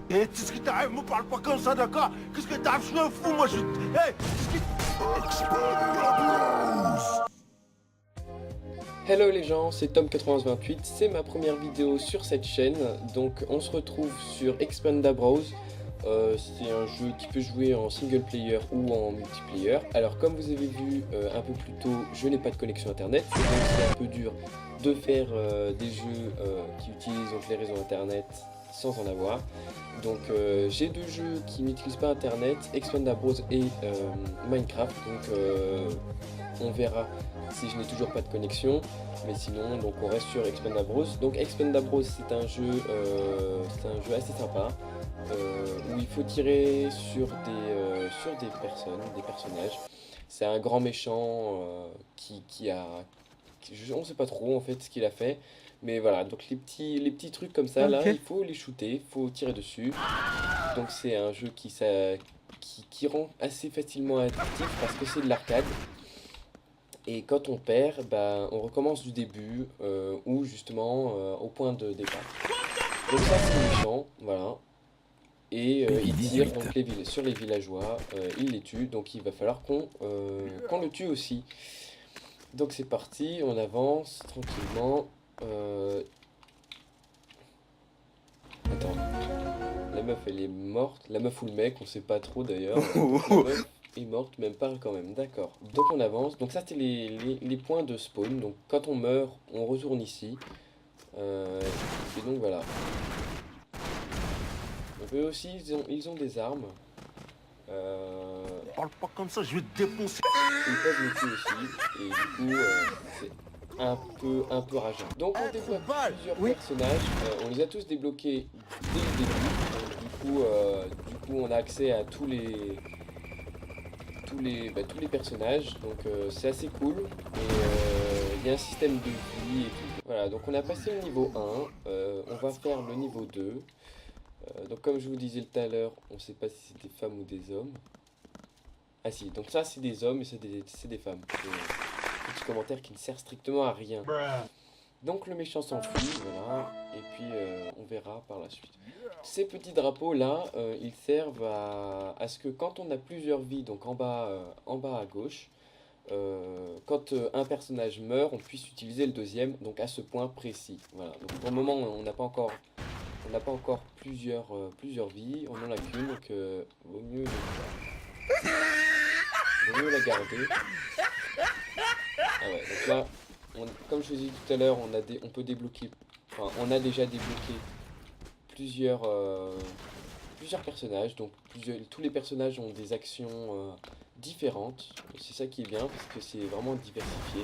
Eh, qu'est-ce que t'arrives? Me parle pas comme ça, d'accord? Qu'est-ce que t'arrives? Je suis un fou, moi, je... Hey, qu'est-ce que... Hello les gens, c'est Tom9128, c'est ma première vidéo sur cette chaîne, donc on se retrouve sur Expandabros. C'est un jeu qui peut jouer en single player ou en multiplayer. Alors comme vous avez vu un peu plus tôt, je n'ai pas de connexion internet, donc c'est un peu dur de faire des jeux qui utilisent donc les réseaux internet sans en avoir. Donc j'ai deux jeux qui n'utilisent pas internet, Expandabros et Minecraft, donc on verra si je n'ai toujours pas de connexion, mais sinon donc on reste sur Expandabros. Donc Expandabros c'est un jeu assez sympa où il faut tirer sur des personnages. C'est un grand méchant on sait pas trop en fait ce qu'il a fait, mais voilà, donc les petits trucs comme ça là, il faut les shooter, il faut tirer dessus. Donc c'est un jeu qui rend assez facilement addictif parce que c'est de l'arcade. Et quand on perd, bah, on recommence du début ou justement au point de départ. Donc ça c'est méchant, voilà. Et il tire donc sur les villageois, il les tue, donc il va falloir qu'on le tue aussi. Donc c'est parti, on avance tranquillement. Attends, la meuf elle est morte, la meuf ou le mec, on sait pas trop d'ailleurs. La meuf est morte, même pas quand même, d'accord. Donc on avance, donc ça c'était les points de spawn, donc quand on meurt, on retourne ici. Et donc voilà. Donc eux aussi ils ont des armes. Parle pas comme ça, je vais te défoncer. Ils peuvent le tuer aussi, et du coup c'est un peu rageant. Donc on débloque plusieurs personnages, on les a tous débloqués dès le début. Donc, du coup on a accès à tous les personnages, donc c'est assez cool. Et il y a un système de vie et tout. Voilà, donc on a passé le niveau 1, on va faire le niveau 2. Donc comme je vous disais tout à l'heure, on ne sait pas si c'est des femmes ou des hommes. Ah si, donc ça c'est des hommes et c'est des femmes. Petit commentaire qui ne sert strictement à rien. Donc le méchant s'enfuit, voilà, et puis on verra par la suite. Ces petits drapeaux là, ils servent à ce que quand on a plusieurs vies, donc en bas à gauche, quand un personnage meurt, on puisse utiliser le deuxième, donc à ce point précis. Voilà. Donc pour le moment on n'a pas encore plusieurs vies, on en a qu'une, donc vaut mieux la garder. Ah ouais, donc là, comme je vous ai dit tout à l'heure, on peut débloquer, enfin on a déjà débloqué plusieurs personnages, donc tous les personnages ont des actions différentes. C'est ça qui est bien parce que c'est vraiment diversifié.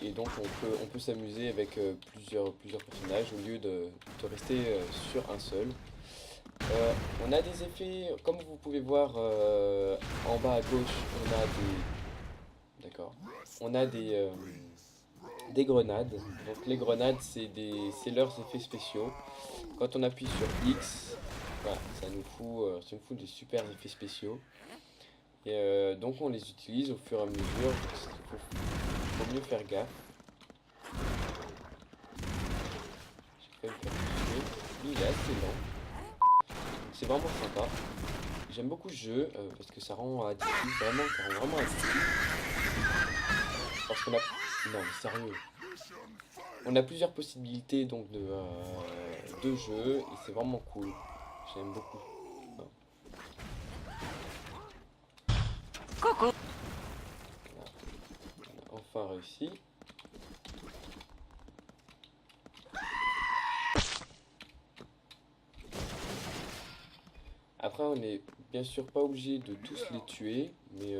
Et donc on peut s'amuser avec plusieurs personnages au lieu de rester sur un seul. On a des effets, comme vous pouvez voir en bas à gauche, on a des grenades. Donc les grenades c'est leurs effets spéciaux. Quand on appuie sur X, voilà, ça nous fout des super effets spéciaux. Et donc on les utilise au fur et à mesure. Faut mieux faire gaffe. J'ai failli me faire tuer. Lui il est assez lent. C'est vraiment sympa. J'aime beaucoup ce jeu parce que ça rend addictif, ça rend vraiment addictif. Parce qu'on a... Non mais sérieux. On a plusieurs possibilités donc de jeu et c'est vraiment cool. J'aime beaucoup. Coucou. On a enfin réussi. Après on est bien sûr pas obligé de tous les tuer, mais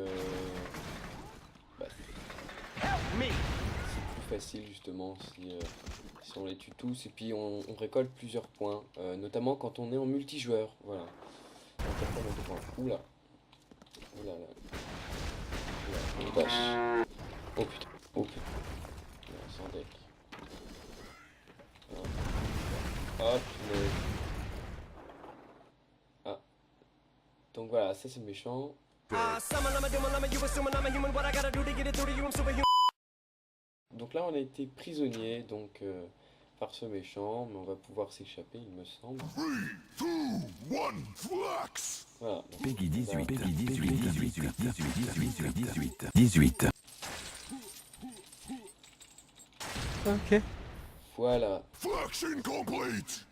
bah, c'est plus facile justement si on les tue tous et puis on récolte plusieurs points, notamment quand on est en multijoueur, voilà. Oula. Oula là. Oula, on dash. Oh putain, oh putain. Sans deck. Hop, mais... Ah. Donc voilà, ça c'est le méchant. Donc là on a été prisonnier, donc par ce méchant, mais on va pouvoir s'échapper, il me semble. 3, 2, 1, flex. Voilà. Donc, Peggy 18, on va- Peggy 18, 18, 18, 18, 18. Ok. Voilà. Flex incomplete.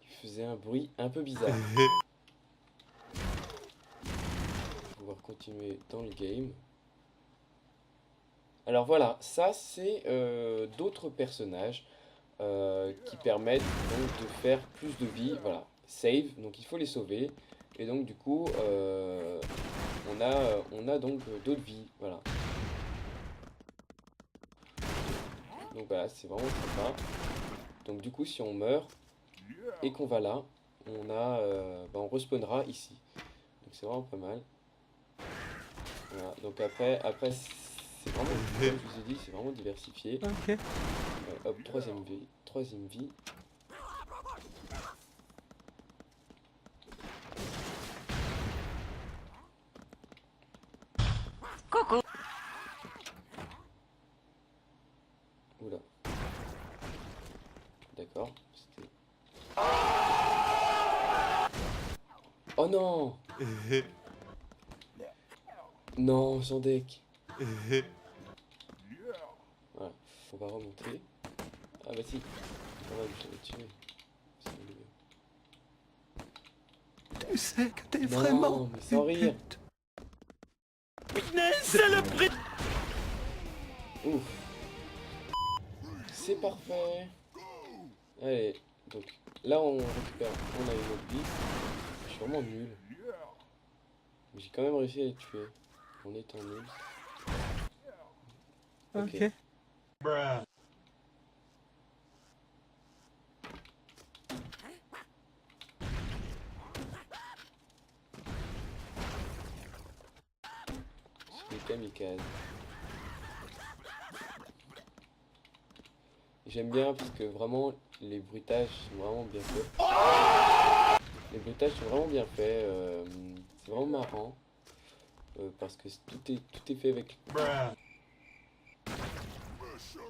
Il faisait un bruit un peu bizarre. On va pouvoir continuer dans le game. Alors voilà, ça c'est d'autres personnages qui permettent donc de faire plus de vie. Voilà, save, donc il faut les sauver. Et donc du coup, on a donc d'autres vies. Voilà. Donc voilà, c'est vraiment sympa. Donc du coup, si on meurt et qu'on va là, on respawnera ici. Donc c'est vraiment pas mal. Voilà, donc après c'est vraiment, comme je vous ai dit, c'est vraiment diversifié. Ok. Hop, troisième vie. Coucou. Oula. D'accord. C'était... Oh non. Non, sans deck. Voilà. On va remonter. Ah bah si. On va le tuer. C'est mieux. Tu sais que t'es Non, vraiment mais sans une rire. pute. C'est le prix. Ouf. C'est parfait. Allez, donc là on récupère, on a une autre vie. Je suis vraiment nul. Mais j'ai quand même réussi à les tuer en étant nul. Ok. C'est des kamikazes. J'aime bien parce que vraiment les bruitages sont vraiment bien faits. Les bruitages sont vraiment bien faits. C'est vraiment marrant. Parce que tout est fait avec...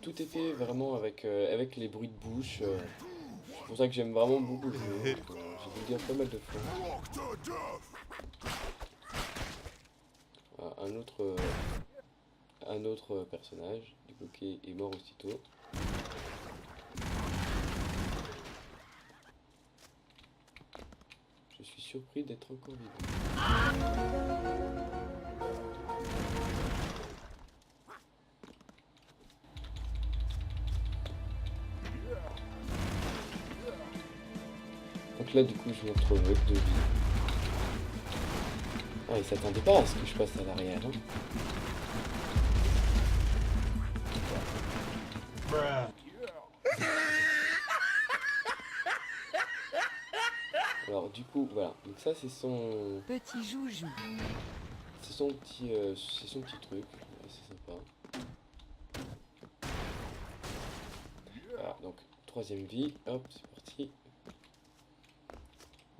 Tout est fait vraiment avec les bruits de bouche. C'est pour ça que j'aime vraiment beaucoup le jeu. J'ai dû dire pas mal de fois. Voilà, un autre personnage, du coup, qui est mort aussitôt. Je suis surpris d'être encore vivant. Donc là, du coup, je me retrouve avec 2 vies. Ah, il s'attendait pas à ce que je passe à l'arrière. Hein. Alors du coup, voilà. Donc ça, c'est son... Petit joujou. C'est son petit truc. Ouais, c'est sympa. Voilà, donc 3ème vie. Hop, c'est parti.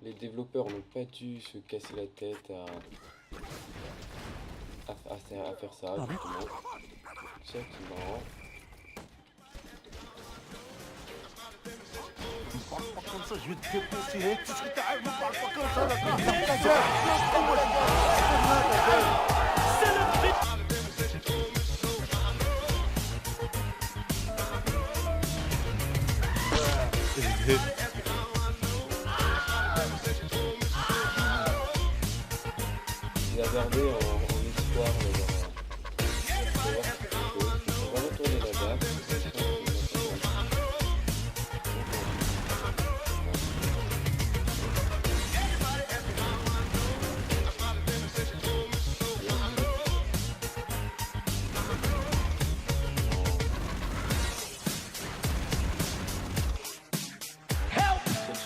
Les développeurs n'ont pas dû se casser la tête à faire ça, justement. C'est ça qui est marrant. Me parle pas comme ça, je vais te défoncer. Hey, qu'est-ce que t'as? Me parle pas comme ça, d'accord? C'est le prix. Je l'ai regardé en espoir de voir quelque chose. On va retourner là-bas.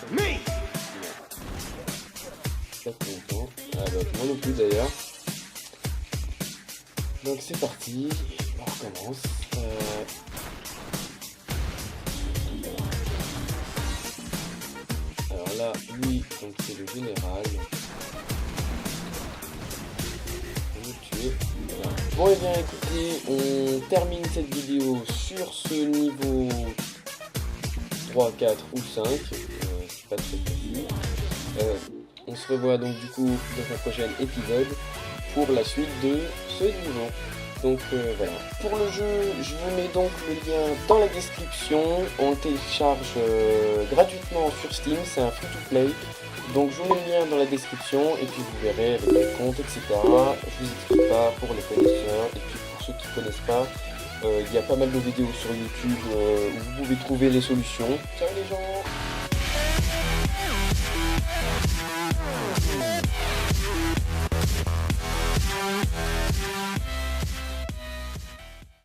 Me. Pas trop longtemps. Ah bah, moi non plus d'ailleurs. Donc c'est parti, on recommence. Alors là, lui, donc c'est le général. On va le tuer. Voilà. Bon et bien écoutez, on termine cette vidéo sur ce niveau 3, 4 ou 5, c'est pas très précis. On se revoit donc du coup dans un prochain épisode pour la suite de ce niveau. Donc voilà. Pour le jeu, je vous mets donc le lien dans la description. On le télécharge gratuitement sur Steam, c'est un free-to-play. Donc je vous mets le lien dans la description et puis vous verrez avec les comptes, etc. Je vous explique pas pour les connaisseurs et puis pour ceux qui ne connaissent pas, il y a pas mal de vidéos sur YouTube où vous pouvez trouver les solutions. Ciao les gens!